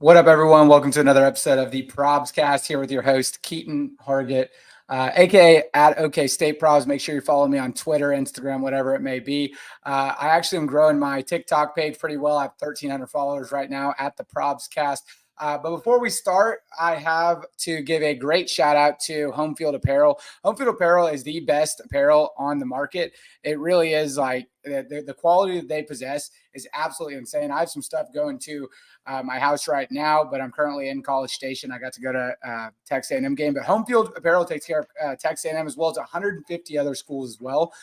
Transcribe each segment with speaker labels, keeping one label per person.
Speaker 1: What up, everyone? Welcome to another episode of the Probs Cast here with your host, Keaton Hargett, aka at OK State Probs. Make sure you follow me on Twitter, Instagram, whatever it may be. I actually am growing my TikTok page pretty well. I have 1,300 followers right now at the Probs Cast. But before we start, I have to give a great shout out to Home Field Apparel. Home Field Apparel is the best apparel on the market. It really is. Like the quality that they possess is absolutely insane. I have some stuff going to my house right now, but I'm currently in College Station. I got to go to Texas A&M game, but Home Field Apparel takes care of Texas A&M as well as 150 other schools as well.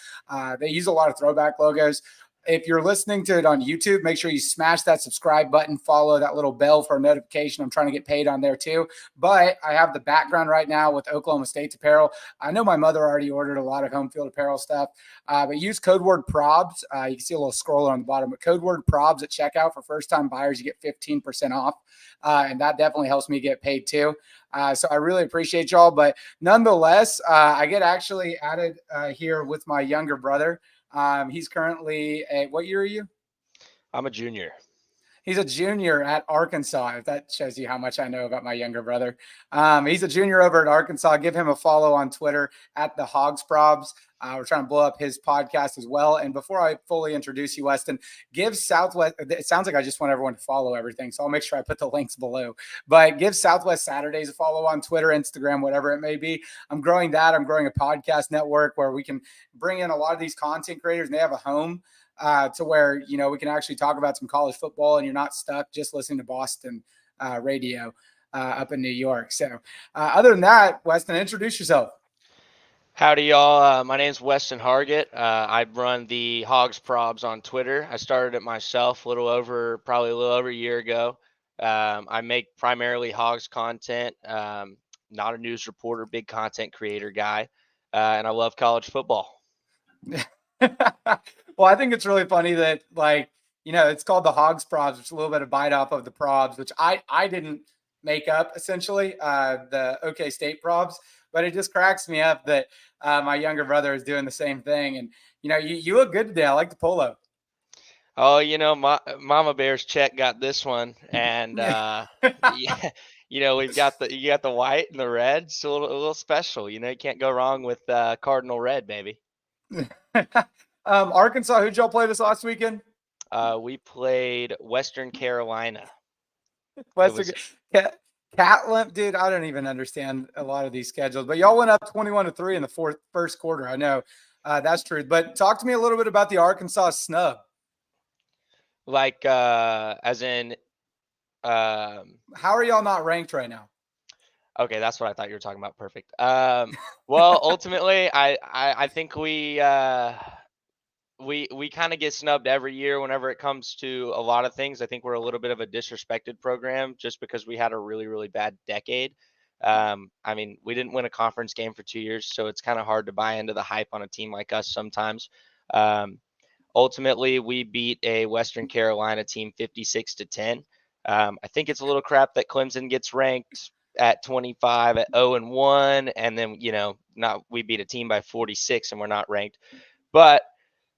Speaker 1: They use a lot of throwback logos. If you're listening to it on YouTube, make sure you smash that subscribe button, follow that little bell for a notification. I'm trying to get paid on there too. But I have the background right now with Oklahoma State's apparel. I know my mother already ordered a lot of Home Field Apparel stuff, but use code word PROBS. You can see a little scroller on the bottom, but code word PROBS at checkout for first-time buyers. You get 15% off, and that definitely helps me get paid too. So I really appreciate y'all. But nonetheless, I get actually added here with my younger brother. He's currently what year are you?
Speaker 2: I'm a junior.
Speaker 1: He's a junior at Arkansas. If that shows you how much I know about my younger brother. He's a junior over at Arkansas. Give him a follow on Twitter at the Hogs Probs. We're trying to blow up his podcast as well. And before I fully introduce you, Weston, give Southwest. It sounds like I just want everyone to follow everything, so I'll make sure I put the links below. But give Southwest Saturdays a follow on Twitter, Instagram, whatever it may be. I'm growing that. I'm growing a podcast network where we can bring in a lot of these content creators, and they have a home to where, we can actually talk about some college football and you're not stuck just listening to Boston radio up in New York. So other than that, Weston, introduce yourself.
Speaker 2: Howdy, y'all. My name's Weston Hargett. I run the Hogs Probs on Twitter. I started it myself probably a little over a year ago. I make primarily Hogs content, not a news reporter, big content creator guy, and I love college football.
Speaker 1: Well, I think it's really funny that, it's called the Hogs Probs, which is a little bit of bite off of the Probs, which I didn't make up, essentially, the OK State Probs. But it just cracks me up that my younger brother is doing the same thing. And, you look good today. I like the polo.
Speaker 2: Oh, Mama Bear's check got this one, and yeah, you got the white and the red. It's a little special. You can't go wrong with Cardinal red, baby.
Speaker 1: Arkansas, who'd y'all play this last weekend?
Speaker 2: We played Western Carolina.
Speaker 1: Catlin, dude, I don't even understand a lot of these schedules, but y'all went up 21-3 in the first quarter. I know that's true, but talk to me a little bit about the Arkansas snub.
Speaker 2: Like, as in,
Speaker 1: how are y'all not ranked right now?
Speaker 2: Okay, that's what I thought you were talking about. Perfect. Well, ultimately, I think we kind of get snubbed every year whenever it comes to a lot of things. I think we're a little bit of a disrespected program just because we had a really, really bad decade. We didn't win a conference game for 2 years, so it's kind of hard to buy into the hype on a team like us sometimes. Ultimately, we beat a Western Carolina team 56-10. I think it's a little crap that Clemson gets ranked at 25 at 0-1, and then we beat a team by 46 and we're not ranked. But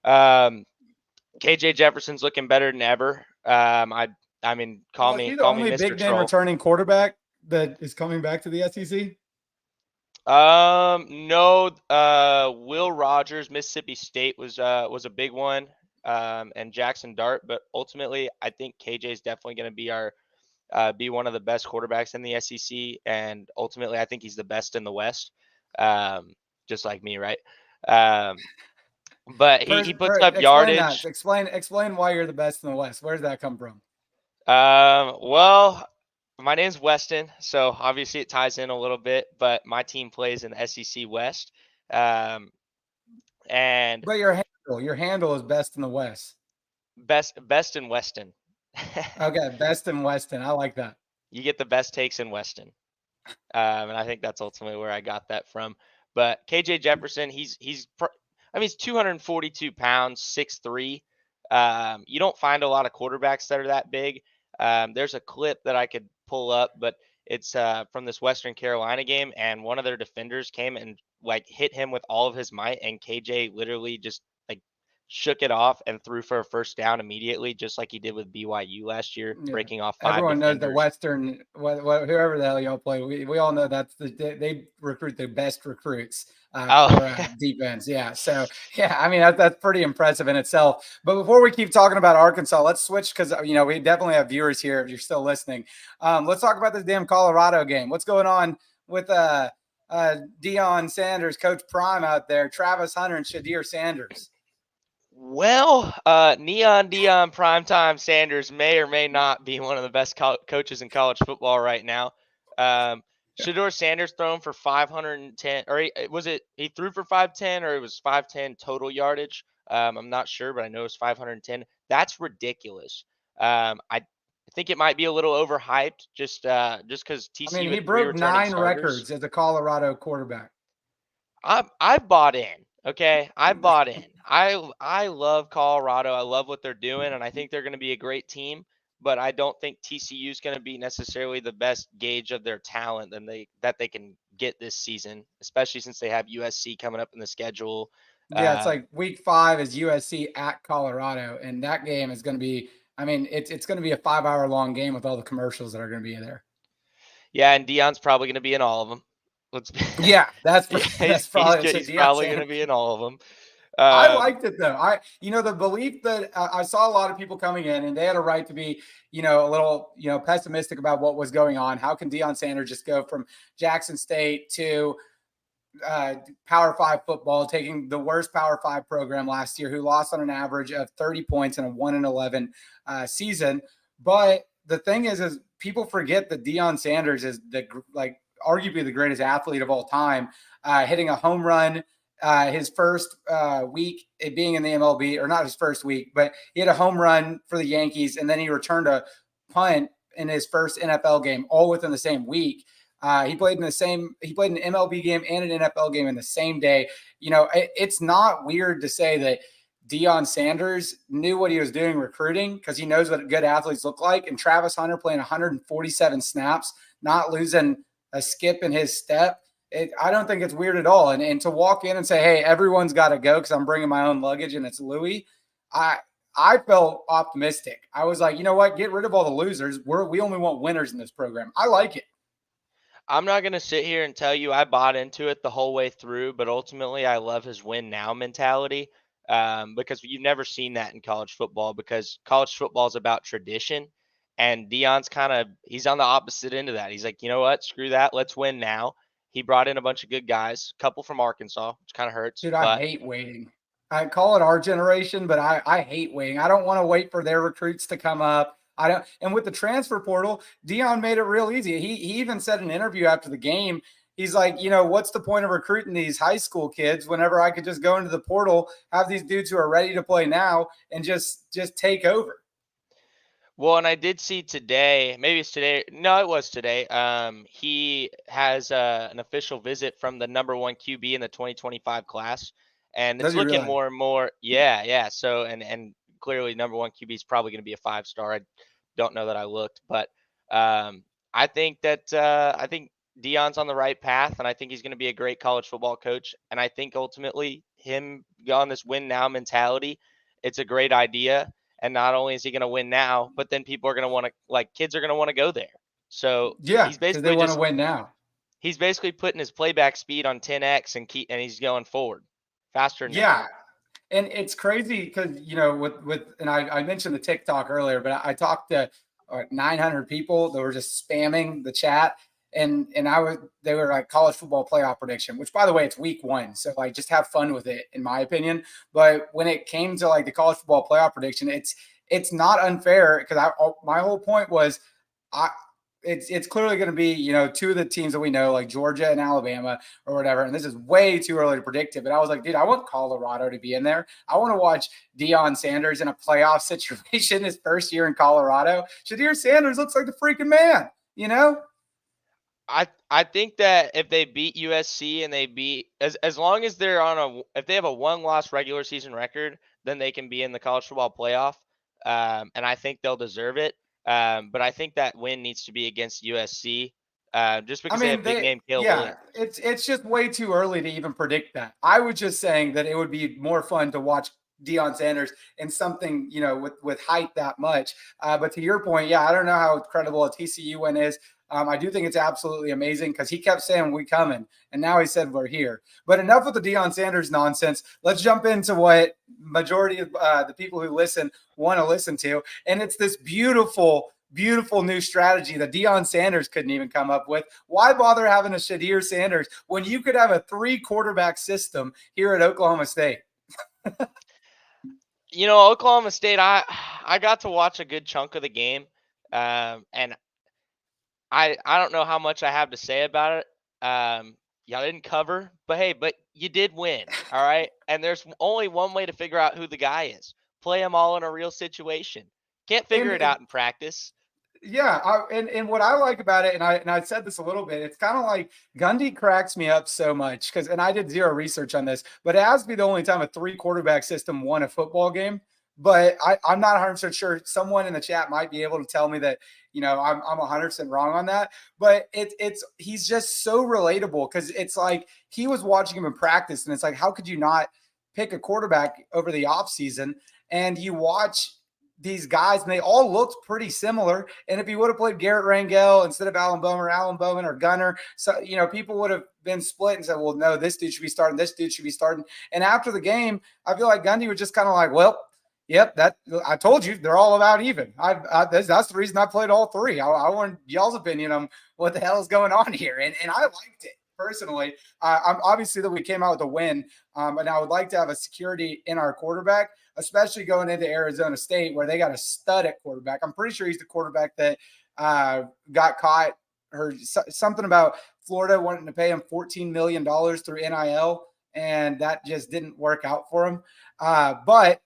Speaker 2: KJ Jefferson's looking better than ever. Call me
Speaker 1: the only
Speaker 2: Mr.
Speaker 1: big name
Speaker 2: Troll.
Speaker 1: Returning quarterback that is coming back to the SEC.
Speaker 2: No. Will Rogers, Mississippi State was a big one. And Jackson Dart, but ultimately, I think KJ is definitely going to be one of the best quarterbacks in the SEC, and ultimately, I think he's the best in the West. Just like me, right? But he puts up yardage.
Speaker 1: Explain why you're the best in the West. Where does that come from?
Speaker 2: Well, my name's Weston, so obviously it ties in a little bit. But my team plays in the SEC West, but
Speaker 1: your handle is best in the West.
Speaker 2: Best in Weston.
Speaker 1: Okay, best in Weston. I like that.
Speaker 2: You get the best takes in Weston, and I think that's ultimately where I got that from. But KJ Jefferson, he's 242 pounds, 6'3". You don't find a lot of quarterbacks that are that big. There's a clip that I could pull up, but it's from this Western Carolina game, and one of their defenders came and hit him with all of his might, and KJ literally just shook it off and threw for a first down immediately, just like he did with BYU last year,
Speaker 1: Yeah.
Speaker 2: breaking off 5
Speaker 1: Everyone knows that
Speaker 2: defenders.
Speaker 1: Western, whoever the hell y'all play, we all know they recruit the best recruits
Speaker 2: Oh,
Speaker 1: for defense. Yeah. So, yeah, I mean, that's pretty impressive in itself. But before we keep talking about Arkansas, let's switch because, we definitely have viewers here if you're still listening. Let's talk about this damn Colorado game. What's going on with Deion Sanders, Coach Prime out there, Travis Hunter, and Shadir Sanders?
Speaker 2: well, Neon Dion Primetime Sanders may or may not be one of the best coaches in college football right now. Shador Sanders thrown for 510, or he threw for 510, or it was 510 total yardage. I'm not sure, but I know it's 510. That's ridiculous. I think it might be a little overhyped, just because
Speaker 1: I mean,
Speaker 2: TCU
Speaker 1: he
Speaker 2: had 3
Speaker 1: broke
Speaker 2: returning
Speaker 1: 9
Speaker 2: starters.
Speaker 1: records as a Colorado quarterback.
Speaker 2: I bought in. Okay, I bought in. I love Colorado. I love what they're doing, and I think they're going to be a great team. But I don't think TCU is going to be necessarily the best gauge of their talent that they can get this season, especially since they have USC coming up in the schedule.
Speaker 1: Yeah, it's like week 5 is USC at Colorado, and that game is going to be. I mean, it's going to be a 5-hour long game with all the commercials that are going to be in there.
Speaker 2: Yeah, and Dion's probably going to be in all of them. Let's be,
Speaker 1: Yeah, that's
Speaker 2: yeah,
Speaker 1: that's probably so
Speaker 2: he's
Speaker 1: Deion
Speaker 2: probably going to
Speaker 1: Sanders.
Speaker 2: be in all of them.
Speaker 1: I liked it though. The belief that I saw a lot of people coming in, and they had a right to be, a little, pessimistic about what was going on. How can Deion Sanders just go from Jackson State to Power 5 football, taking the worst Power 5 program last year, who lost on an average of 30 points in a 1-11 season? But the thing is people forget that Deion Sanders is arguably the greatest athlete of all time, hitting a home run his first week being in the MLB, or not his first week, but he had a home run for the Yankees, and then he returned a punt in his first NFL game, all within the same week. He played an MLB game and an NFL game in the same day. It's not weird to say that Deion Sanders knew what he was doing recruiting, because he knows what good athletes look like. And Travis Hunter playing 147 snaps, not losing a skip in his step. I don't think it's weird at all. And to walk in and say, hey, everyone's got to go because I'm bringing my own luggage and it's Louis, I felt optimistic. I was like, you know what? Get rid of all the losers. We only want winners in this program. I like it.
Speaker 2: I'm not going to sit here and tell you I bought into it the whole way through, but ultimately I love his win now mentality, because you've never seen that in college football, because college football is about tradition. And Deion's he's on the opposite end of that. He's like, you know what? Screw that. Let's win now. He brought in a bunch of good guys, a couple from Arkansas, which kind of hurts.
Speaker 1: Dude, I
Speaker 2: But
Speaker 1: hate waiting. I call it our generation, but I hate waiting. I don't want to wait for their recruits to come up. I don't. And with the transfer portal, Deion made it real easy. He even said in an interview after the game, he's like, what's the point of recruiting these high school kids whenever I could just go into the portal, have these dudes who are ready to play now, and just take over.
Speaker 2: Well, and I did see today, maybe it's today. No, it was today. He has an official visit from the number 1 QB in the 2025 class, and
Speaker 1: Does
Speaker 2: it's
Speaker 1: he
Speaker 2: looking
Speaker 1: really?
Speaker 2: more and more. Yeah, yeah. So, and clearly, number 1 QB is probably going to be a 5-star. I don't know that I looked, but I think Deion's on the right path, and I think he's going to be a great college football coach. And I think ultimately, him on this win now mentality, it's a great idea. And not only is he going to win now, but then people are going to want to, like, kids are going to want to go there. So
Speaker 1: Yeah, because they want to win now.
Speaker 2: he's basically putting his playback speed on 10x and he's going forward faster than ever.
Speaker 1: Yeah. And it's crazy because, and I mentioned the TikTok earlier, but I talked to 900 people that were just spamming the chat. And they were like college football playoff prediction, which, by the way, it's week 1. So like, just have fun with it, in my opinion. But when it came to like the college football playoff prediction, it's not unfair, because my whole point was, it's clearly going to be, 2 of the teams that we know, like Georgia and Alabama or whatever. And this is way too early to predict it. But I was like, dude, I want Colorado to be in there. I want to watch Deion Sanders in a playoff situation his first year in Colorado. Shadir Sanders looks like the freaking man,
Speaker 2: I think that if they beat USC and they beat, as long as they're if they have a 1-loss regular season record, then they can be in the college football playoff. And I think they'll deserve it. But I think that win needs to be against USC, just
Speaker 1: I
Speaker 2: because they
Speaker 1: mean,
Speaker 2: have big name Caleb
Speaker 1: yeah,
Speaker 2: Williams.
Speaker 1: it's just way too early to even predict that. I was just saying that it would be more fun to watch Deion Sanders in something, with height that much. But to your point, yeah, I don't know how credible a TCU win is. I do think it's absolutely amazing because he kept saying we coming, and now he said we're here. But enough with the Deion Sanders nonsense. Let's jump into what majority of the people who listen want to listen to, and it's this beautiful new strategy that Deion Sanders couldn't even come up with. Why bother having a Shadir Sanders when you could have a 3-quarterback system here at Oklahoma State?
Speaker 2: Oklahoma State, I got to watch a good chunk of the game, and I don't know how much I have to say about it. Y'all didn't cover, but hey, you did win, all right? And there's only one way to figure out who the guy is. Play them all in a real situation. Can't figure it
Speaker 1: And
Speaker 2: out in practice.
Speaker 1: yeah, and what I like about it, and I said this a little bit, it's kind of like Gundy cracks me up so much because, and I did zero research on this, but it has to be the only time a 3-quarterback system won a football game. But I'm not 100% sure. Someone in the chat might be able to tell me that, I'm 100% wrong on that. But he's just so relatable because it's like he was watching him in practice, and it's like, how could you not pick a quarterback over the offseason? And you watch these guys, and they all looked pretty similar. And if he would have played Garrett Rangel instead of Alan Bowman or Gunner, so people would have been split and said, "Well, no, this dude should be starting. This dude should be starting." And after the game, I feel like Gundy was just kind of like, "Well, yep, that I told you they're all about even. That's the reason I played all three. I want y'all's opinion on what the hell is going on here, and I liked it." Personally, I'm obviously that we came out with a win, and I would like to have a security in our quarterback, especially going into Arizona State where they got a stud at quarterback. I'm pretty sure he's the quarterback that got caught. Heard something about Florida wanting to pay him $14 million through NIL, and that just didn't work out for him. But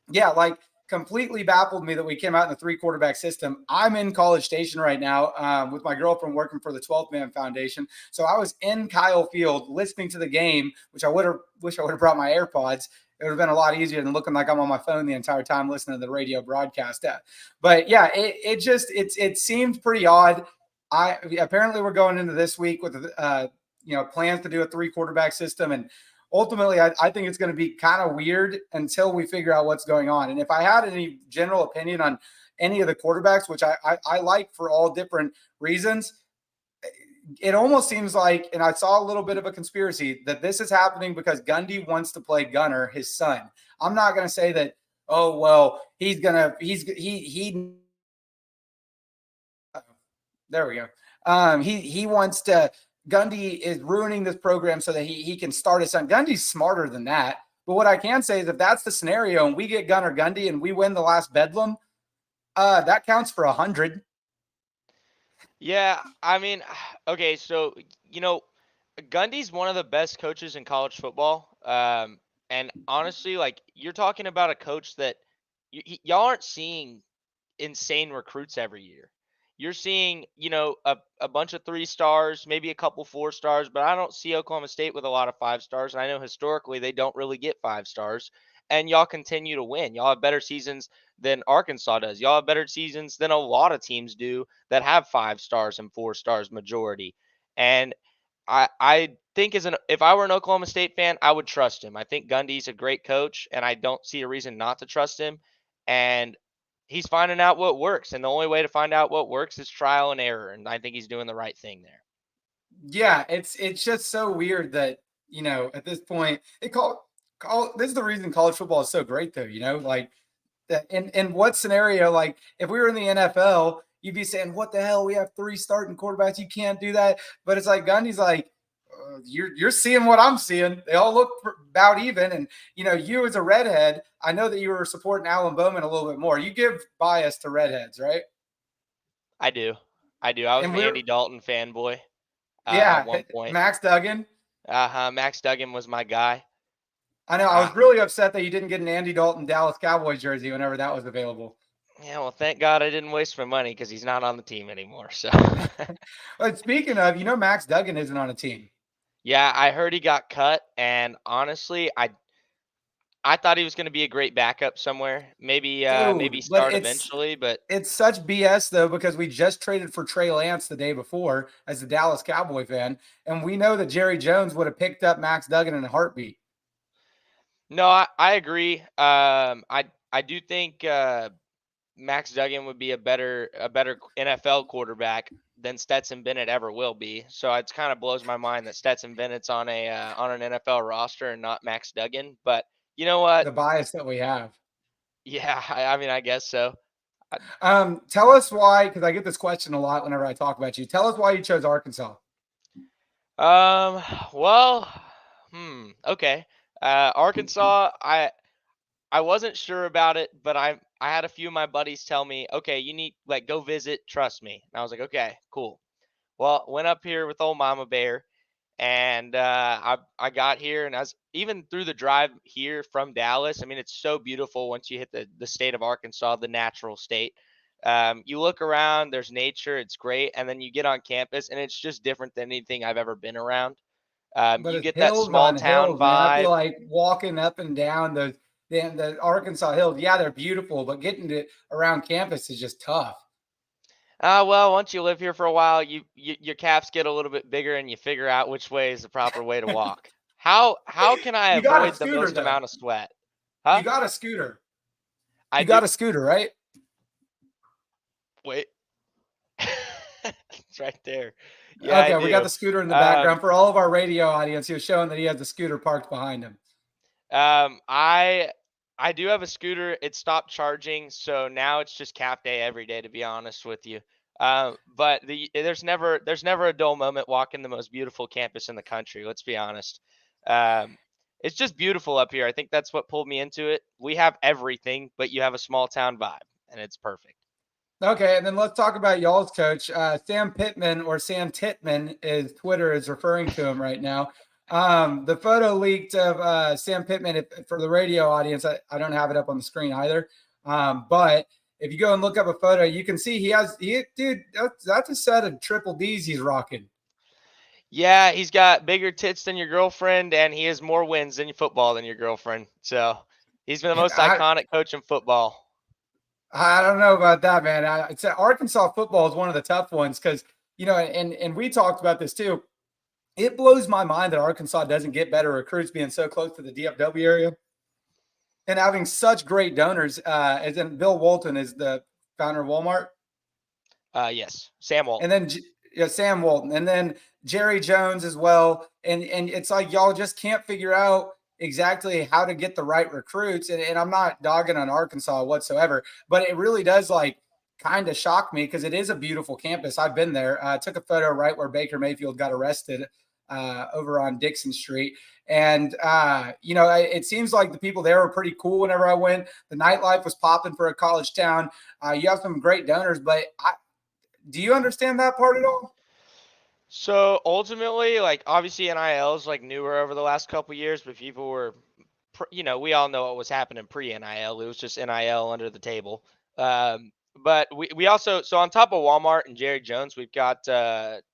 Speaker 1: yeah, like completely baffled me that we came out in the 3-quarterback system. I'm in College Station right now with my girlfriend working for the 12th Man Foundation. So I was in Kyle Field listening to the game, which I wish I would have brought my AirPods. It would have been a lot easier than looking like I'm on my phone the entire time listening to the radio broadcast. But yeah, it seemed pretty odd. Apparently we're going into this week with plans to do a 3-quarterback system, and ultimately, I think it's going to be kind of weird until we figure out what's going on. And if I had any general opinion on any of the quarterbacks, which I like for all different reasons, it almost seems like, and I saw a little bit of a conspiracy, that this is happening because Gundy wants to play Gunner, his son. I'm not going to say that, oh, well, there we go. He wants to, Gundy is ruining this program so that he can start his son. Gundy's smarter than that. But what I can say is if that's the scenario and we get Gunner Gundy and we win the last Bedlam, that counts for 100.
Speaker 2: Yeah, I mean, okay, so Gundy's one of the best coaches in college football. And honestly, like you're talking about a coach that y'all aren't seeing insane recruits every year. You're seeing, a bunch of 3 stars, maybe a couple 4 stars, but I don't see Oklahoma State with a lot of 5 stars. And I know historically they don't really get 5 stars. And y'all continue to win. Y'all have better seasons than Arkansas does. Y'all have better seasons than a lot of teams do that have 5 stars and 4 stars majority. And I think if I were an Oklahoma State fan, I would trust him. I think Gundy's a great coach, and I don't see a reason not to trust him. And he's finding out what works, and the only way to find out what works is trial and error. And I think he's doing the right thing there.
Speaker 1: Yeah, it's just so weird that at this point this is the reason college football is so great, though. Like that in what scenario, like if we were in the NFL, you'd be saying, what the hell, we have 3 starting quarterbacks, you can't do that. But it's like Gundy's like, you're seeing what I'm seeing. They all look about even. And you as a redhead, I know that you were supporting Alan Bowman a little bit more. You give bias to redheads, right?
Speaker 2: I do. I was
Speaker 1: And
Speaker 2: an Andy Dalton fanboy at
Speaker 1: yeah,
Speaker 2: one point.
Speaker 1: Max Duggan.
Speaker 2: Max Duggan was my guy.
Speaker 1: I know. I was really upset that you didn't get an Andy Dalton Dallas Cowboys jersey whenever that was available.
Speaker 2: Yeah, well, thank God I didn't waste my money because he's not on the team anymore. So,
Speaker 1: But speaking of, Max Duggan isn't on a team.
Speaker 2: yeah, I heard he got cut, and honestly, I thought he was going to be a great backup somewhere. Maybe
Speaker 1: Dude, but
Speaker 2: start eventually, but
Speaker 1: it's such BS though, because we just traded for Trey Lance the day before as a Dallas Cowboy fan, and we know that Jerry Jones would have picked up Max Duggan in a heartbeat.
Speaker 2: No, I agree. I do think Max Duggan would be a better NFL quarterback than Stetson Bennett ever will be. So it kind of blows my mind that Stetson Bennett's on an NFL roster and not Max Duggan. But you know what?
Speaker 1: The bias that we have.
Speaker 2: Yeah, I mean, I guess so. I,
Speaker 1: Tell us why, because I get this question a lot whenever I talk about you. Tell us why you chose Arkansas.
Speaker 2: Um, well, okay. Arkansas, I wasn't sure about it, but I had a few of my buddies tell me, okay, you need like go visit, trust me. And I was like, okay, cool. Well, went up here with old Mama Bear, and I got here, and I was even through the drive here from Dallas. I mean, it's so beautiful once you hit the state of Arkansas, the natural state. You look around, there's nature, it's great, and then you get on campus, and it's just different than anything I've ever been around.
Speaker 1: But
Speaker 2: You
Speaker 1: it's
Speaker 2: get that
Speaker 1: hills
Speaker 2: small
Speaker 1: on
Speaker 2: town
Speaker 1: hills, man. I feel
Speaker 2: vibe.
Speaker 1: like walking up and down the Arkansas hills. Yeah, they're beautiful, but getting to around campus is just tough.
Speaker 2: Well, once you live here for a while, your calves get a little bit bigger, and you figure out which way is the proper way to walk. How can I
Speaker 1: You got a
Speaker 2: avoid the
Speaker 1: scooter
Speaker 2: most
Speaker 1: though.
Speaker 2: amount of sweat?
Speaker 1: You
Speaker 2: Huh?
Speaker 1: got a scooter.
Speaker 2: I
Speaker 1: You
Speaker 2: do.
Speaker 1: got a scooter, right?
Speaker 2: Wait. It's right there. Yeah, I
Speaker 1: Okay, we got
Speaker 2: do.
Speaker 1: the scooter in the background
Speaker 2: Um,
Speaker 1: for all of our radio audience. He was showing that he has the scooter parked behind him.
Speaker 2: um, I I do have a scooter. It stopped charging, so now it's just calf day every day, to be honest with you. But there's never a dull moment walking the most beautiful campus in the country. Let's be honest. Um, it's just beautiful up here. I think that's what pulled me into it. We have everything, but you have a small town vibe, and it's perfect.
Speaker 1: Okay, and then let's talk about y'all's coach, Sam Pittman, or Sam Titman, is Twitter is referring to him right now. The photo leaked of Sam Pittman for the radio audience. I don't have it up on the screen either, but if you go and look up a photo, you can see dude. That's a set of triple D's he's rocking.
Speaker 2: Yeah, he's got bigger tits than your girlfriend, and he has more wins in football than your girlfriend. So he's been the
Speaker 1: And
Speaker 2: most iconic coach in football.
Speaker 1: I don't know about that, man. It's Arkansas football is one of the tough ones because and we talked about this too. It blows my mind that Arkansas doesn't get better recruits being so close to the DFW area and having such great donors. As in Bill Walton is the founder of Walmart,
Speaker 2: Yes, Sam
Speaker 1: and
Speaker 2: Walton.
Speaker 1: then Sam Walton, and then Jerry Jones as well. And it's like y'all just can't figure out exactly how to get the right recruits. And I'm not dogging on Arkansas whatsoever, but it really does like kind of shock me because it is a beautiful campus. I've been there. Took a photo right where Baker Mayfield got arrested over on Dixon Street. And, it seems like the people there were pretty cool whenever I went. The nightlife was popping for a college town. You have some great donors, but do you understand that part at all?
Speaker 2: So ultimately, like obviously NIL is like newer over the last couple years, but people were, we all know what was happening pre NIL. It was just NIL under the table. But we also, so on top of Walmart and Jerry Jones, we've got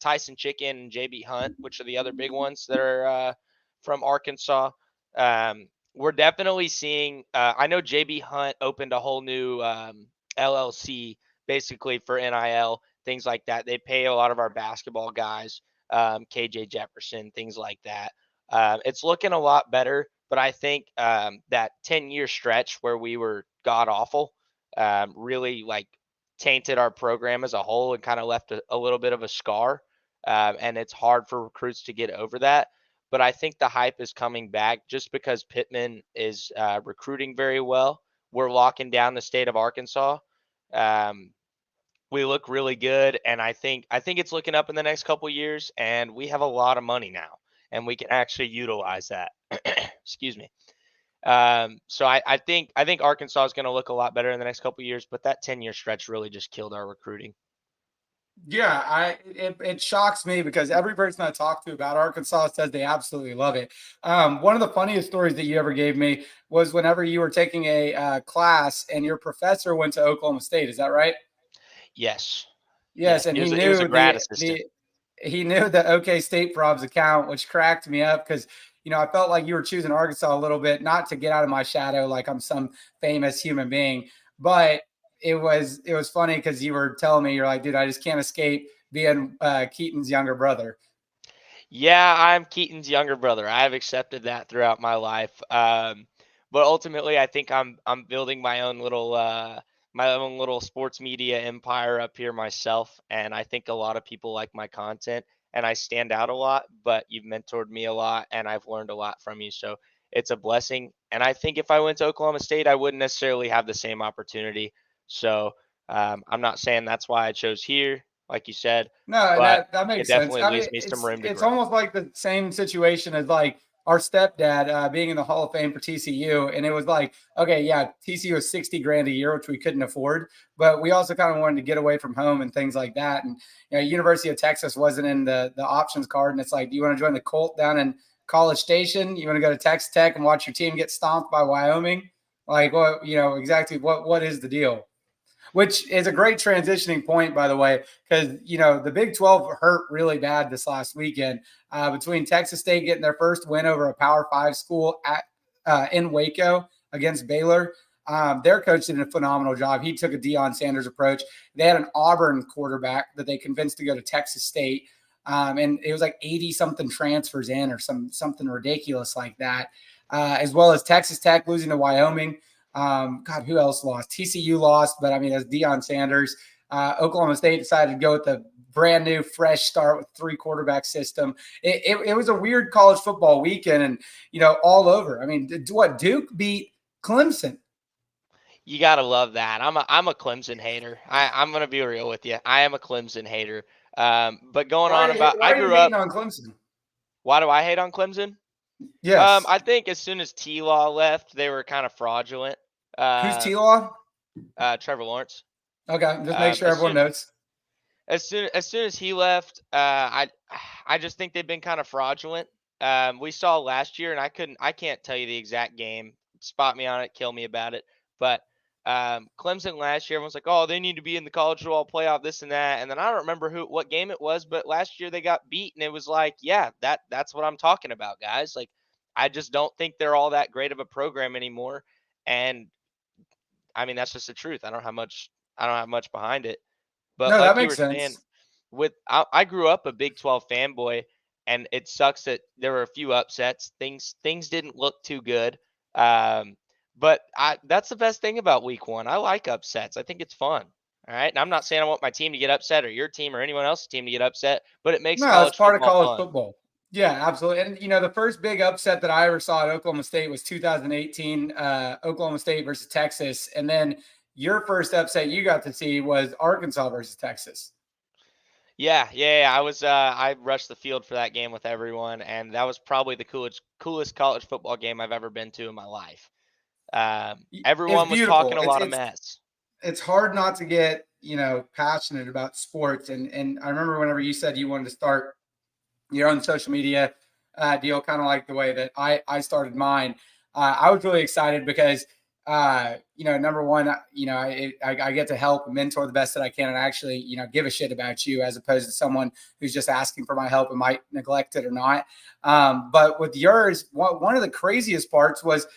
Speaker 2: Tyson Chicken and JB Hunt, which are the other big ones that are from Arkansas. We're definitely seeing. I know JB Hunt opened a whole new LLC basically for NIL, things like that. They pay a lot of our basketball guys, KJ Jefferson, things like that. It's looking a lot better, but I think that 10-year stretch where we were god awful really like tainted our program as a whole and kind of left a little bit of a scar. And it's hard for recruits to get over that. But I think the hype is coming back just because Pittman is recruiting very well. We're locking down the state of Arkansas. Um, we look really good, and I think it's looking up in the next couple years, and we have a lot of money now, and we can actually utilize that. Excuse me. So I think Arkansas is going to look a lot better in the next couple years, but that 10-year stretch really just killed our recruiting.
Speaker 1: Yeah, it shocks me because every person I talk to about Arkansas says they absolutely love it. One of the funniest stories that you ever gave me was whenever you were taking a class and your professor went to Oklahoma State. Is that right?
Speaker 2: Yes,
Speaker 1: Yes,
Speaker 2: yes,
Speaker 1: and
Speaker 2: he
Speaker 1: he
Speaker 2: was he was a
Speaker 1: knew
Speaker 2: grad
Speaker 1: the
Speaker 2: assistant.
Speaker 1: the he knew the OK State Probs account, which cracked me up because I felt like you were choosing Arkansas a little bit, not to get out of my shadow like I'm some famous human being, but it was funny because you were telling me you're like, dude, I just can't escape being Keaton's younger brother.
Speaker 2: Yeah, I'm Keaton's younger brother. I have accepted that throughout my life. but ultimately, I think I'm building my own little sports media empire up here myself, and I think a lot of people like my content, and I stand out a lot. But you've mentored me a lot, and I've learned a lot from you, so it's a blessing. And I think if I went to Oklahoma State, I wouldn't necessarily have the same opportunity. So I'm not saying that's why I chose here, like you said,
Speaker 1: No, and
Speaker 2: but
Speaker 1: that
Speaker 2: it
Speaker 1: makes sense.
Speaker 2: definitely
Speaker 1: I mean,
Speaker 2: leaves me some room to
Speaker 1: it's
Speaker 2: grow.
Speaker 1: almost like the same situation as like our stepdad being in the Hall of Fame for TCU, and it was like, okay, yeah, TCU was 60 grand a year, which we couldn't afford, but we also kind of wanted to get away from home and things like that. And University of Texas wasn't in the options card, and it's like, do you want to join the Colt down in College Station? You want to go to Texas Tech and watch your team get stomped by Wyoming? Like, what exactly what is the deal? Which is a great transitioning point, by the way, because the Big 12 hurt really bad this last weekend between Texas State getting their first win over a Power 5 school in Waco against Baylor. Their coach did a phenomenal job. He took a Deion Sanders approach. They had an Auburn quarterback that they convinced to go to Texas State, and it was like 80 something transfers in or something ridiculous like that, as well as Texas Tech losing to Wyoming. God, who else lost? TCU lost, but I mean, as Deion Sanders. Oklahoma State decided to go with the brand new, fresh start with 3 quarterback system. It was a weird college football weekend, and all over. I mean, what Duke beat Clemson?
Speaker 2: You gotta love that. I'm a Clemson hater. I'm gonna be real with you. I am a Clemson hater. But going
Speaker 1: Why
Speaker 2: on
Speaker 1: are you,
Speaker 2: about,
Speaker 1: why
Speaker 2: I
Speaker 1: are you
Speaker 2: grew
Speaker 1: hating
Speaker 2: up.
Speaker 1: on Clemson?
Speaker 2: Why do I hate on Clemson?
Speaker 1: Yes.
Speaker 2: I think as soon as T Law left, they were kind of fraudulent.
Speaker 1: Who's
Speaker 2: Um,
Speaker 1: T Law?
Speaker 2: Trevor Lawrence.
Speaker 1: Okay, just make
Speaker 2: Um,
Speaker 1: sure
Speaker 2: as
Speaker 1: everyone
Speaker 2: soon
Speaker 1: knows.
Speaker 2: as soon as he left, I just think they've been kind of fraudulent. We saw last year, and I can't tell you the exact game. Spot me on it, kill me about it. But Clemson last year, everyone's like, oh, they need to be in the college football playoff, this and that. And then I don't remember what game it was, but last year they got beat, and it was like, yeah, that's what I'm talking about, guys. Like, I just don't think they're all that great of a program anymore. And I mean, that's just the truth. I don't have much behind it. But
Speaker 1: No, that
Speaker 2: like you
Speaker 1: makes
Speaker 2: were saying,
Speaker 1: sense.
Speaker 2: I grew up a Big 12 fanboy, and it sucks that there were a few upsets. Things didn't look too good. Um, but that's the best thing about Week 1. I like upsets. I think it's fun. All right, and I'm not saying I want my team to get upset or your team or anyone else's team to get upset, but it makes
Speaker 1: No, it's
Speaker 2: college
Speaker 1: part of
Speaker 2: football
Speaker 1: college
Speaker 2: fun.
Speaker 1: football. Yeah, absolutely. And the first big upset that I ever saw at Oklahoma State was 2018, Oklahoma State versus Texas, and then your first upset you got to see was Arkansas versus Texas.
Speaker 2: Yeah. I rushed the field for that game with everyone, and that was probably the coolest college football game I've ever been to in my life.
Speaker 1: It's
Speaker 2: Everyone was talking
Speaker 1: beautiful.
Speaker 2: a
Speaker 1: It's
Speaker 2: lot of
Speaker 1: it's
Speaker 2: mess.
Speaker 1: it's hard not to get passionate about sports. And I remember whenever you said you wanted to start your own social media deal, kind of like the way that I started mine. I was really excited because number one, I get to help and mentor the best that I can, and actually give a shit about you as opposed to someone who's just asking for my help and might neglect it or not. But with yours, one of the craziest parts was,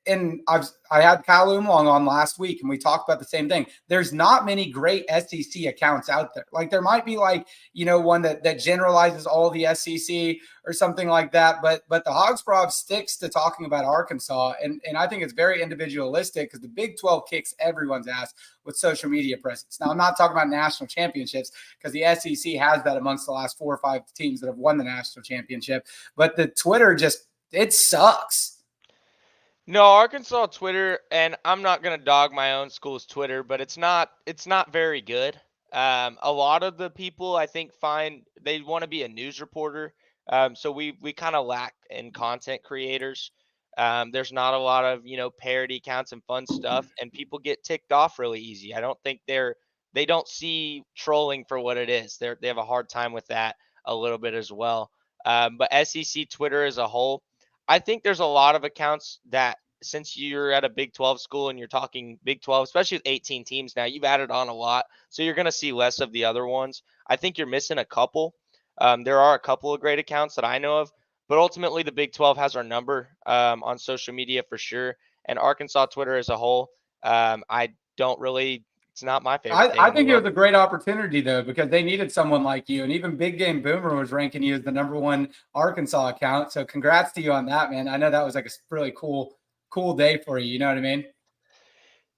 Speaker 1: and I had Kyle Umlong on last week, and we talked about the same thing. There's not many great SEC accounts out there. Like there might be one that generalizes all the SEC or something like that, but the Hogs Prob sticks to talking about Arkansas, and I think it's very individualistic because the Big 12 kicks everyone's ass with social media presence. Now I'm not talking about national championships because the SEC has that amongst the last 4 or 5 teams that have won the national championship, but the Twitter it sucks.
Speaker 2: No, Arkansas Twitter, and I'm not gonna dog my own school's Twitter, but it's not very good. A lot of the people I think find they want to be a news reporter. So we kind of lack in content creators. There's not a lot of parody counts and fun stuff, and people get ticked off really easy. I don't think they don't see trolling for what it is. They have a hard time with that a little bit as well. But SEC Twitter as a whole, I think there's a lot of accounts that since you're at a Big 12 school and you're talking Big 12, especially with 18 teams now, you've added on a lot. So you're going to see less of the other ones. I think you're missing a couple. There are a couple of great accounts that I know of, but ultimately the Big 12 has our number on social media for sure. And Arkansas Twitter as a whole, I don't really, it's not my favorite thing
Speaker 1: I
Speaker 2: in the
Speaker 1: think it was
Speaker 2: world.
Speaker 1: a great opportunity though, because they needed someone like you, and even Big Game Boomer was ranking you as the #1 Arkansas account. So congrats to you on that, man. I know that was like a really cool cool day for you. You know what I mean?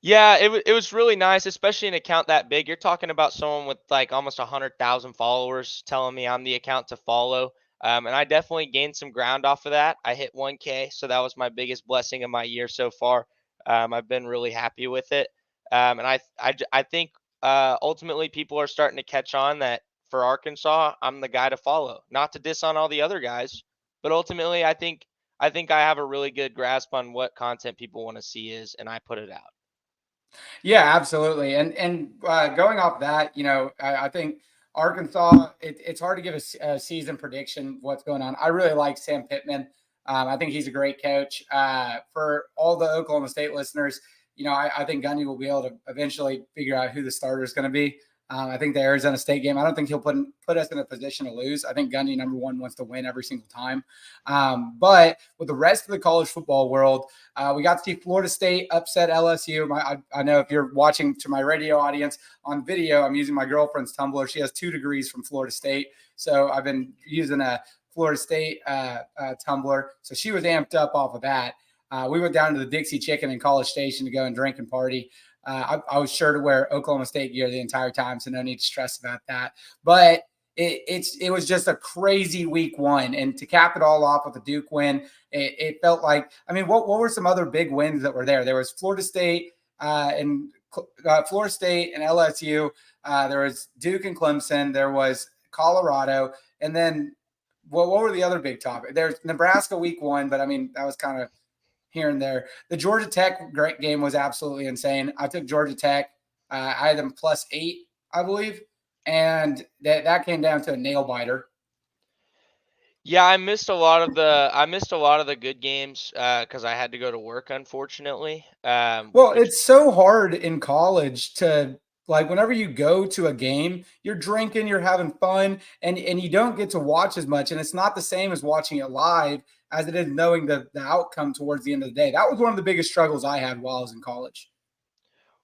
Speaker 2: Yeah, it was really nice, especially an account that big. You're talking about someone with like almost 100,000 followers telling me I'm the account to follow. And I definitely gained some ground off of that. I hit 1K, so that was my biggest blessing of my year so far. I've been really happy with it. And I think ultimately people are starting to catch on that for Arkansas, I'm the guy to follow. Not to diss on all the other guys, but ultimately I think I have a really good grasp on what content people want to see is, and I put it out.
Speaker 1: Yeah, absolutely. And going off that, I think Arkansas. It's hard to give a season prediction what's going on. I really like Sam Pittman. I think he's a great coach. For all the Oklahoma State listeners, I think Gundy will be able to eventually figure out who the starter is going to be. I think the Arizona State game, I don't think he'll put us in a position to lose. I think Gundy, number one, wants to win every single time. But with the rest of the college football world, we got to see Florida State upset LSU. I know if you're watching to my radio audience on video, I'm using my girlfriend's Tumblr. She has 2 degrees from Florida State. So I've been using a Florida State Tumblr. So she was amped up off of that. We went down to the Dixie Chicken in College Station to go and drink and party. I was sure to wear Oklahoma State gear the entire time, so no need to stress about that. But it was just a crazy week 1, and to cap it all off with a Duke win, it felt like. I mean, what were some other big wins that were there? There was Florida State and LSU. There was Duke and Clemson. There was Colorado, and then what were the other big topics? There's Nebraska week 1, but I mean that was kind of here and there. The Georgia Tech great game was absolutely insane. I took Georgia Tech. I had them +8, I believe, and that came down to a nail biter.
Speaker 2: Yeah, I missed a lot of the good games because I had to go to work, unfortunately.
Speaker 1: Well,
Speaker 2: But
Speaker 1: it's so hard in college to like whenever you go to a game, you're drinking, you're having fun, and you don't get to watch as much. And it's not the same as watching it live as it is knowing the outcome towards the end of the day. That was one of the biggest struggles I had while I was in college.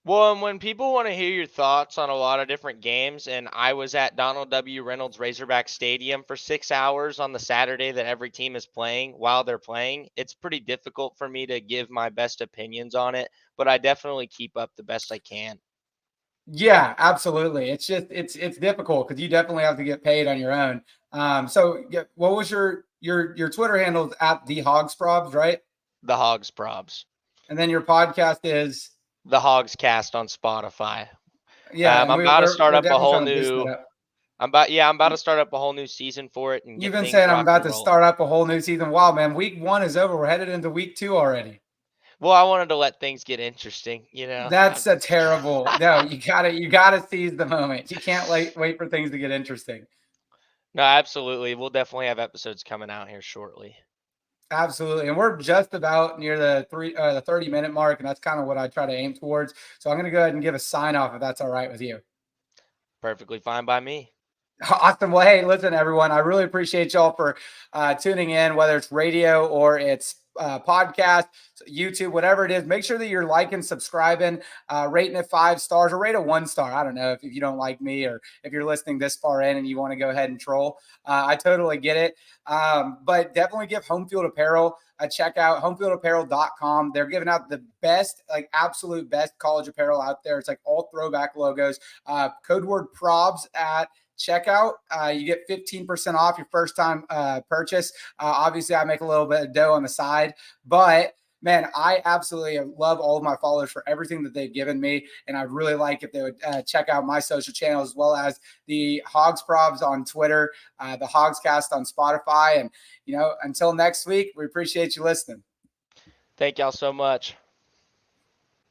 Speaker 2: well, and when people want to hear your thoughts on a lot of different games, and I was at Donald W. Reynolds Razorback Stadium for 6 hours on the Saturday that every team is playing while they're playing, it's pretty difficult for me to give my best opinions on it, but I definitely keep up the best I can.
Speaker 1: Yeah, absolutely. It's just it's difficult because you definitely have to get paid on your own. So yeah, what was your Twitter handle at the Hogs Probs, right?
Speaker 2: The Hogs Probs.
Speaker 1: And then your podcast is
Speaker 2: The Hogs Cast on Spotify.
Speaker 1: yeah, and
Speaker 2: I'm about to start
Speaker 1: we're
Speaker 2: up a
Speaker 1: definitely
Speaker 2: whole
Speaker 1: trying to boost that
Speaker 2: new.
Speaker 1: up.
Speaker 2: I'm about to start up a whole new season for it and
Speaker 1: You've
Speaker 2: get
Speaker 1: been
Speaker 2: things
Speaker 1: saying I'm
Speaker 2: rock
Speaker 1: about
Speaker 2: and
Speaker 1: to
Speaker 2: rolling.
Speaker 1: start up a whole new season. Wow, man, week 1 is over. We're headed into week 2 already.
Speaker 2: Well, I wanted to let things get interesting, you know.
Speaker 1: That's a terrible. No, you gotta seize the moment. You can't wait for things to get interesting.
Speaker 2: No, absolutely. We'll definitely have episodes coming out here shortly.
Speaker 1: Absolutely. And we're just about near the 30-minute mark, and that's kind of what I try to aim towards. So I'm gonna go ahead and give a sign off if that's all right with you.
Speaker 2: Perfectly fine by me.
Speaker 1: Awesome. Well, hey, listen, everyone. I really appreciate y'all for tuning in, whether it's radio or it's podcast, YouTube, whatever it is. Make sure that you're liking, subscribing, rating it 5 stars, or rate it 1 star. I don't know if you don't like me or if you're listening this far in and you want to go ahead and troll. I totally get it. But definitely give Home Field Apparel a check out, homefieldapparel.com. They're giving out the best, like absolute best college apparel out there. It's like all throwback logos. Code word probs at checkout. You get 15% off your first time purchase. Obviously, I make a little bit of dough on the side, but man, I absolutely love all of my followers for everything that they've given me. And I'd really like if they would check out my social channels as well as the Hogs Probs on Twitter, the Hogscast on Spotify. And, until next week, we appreciate you listening.
Speaker 2: Thank y'all so much.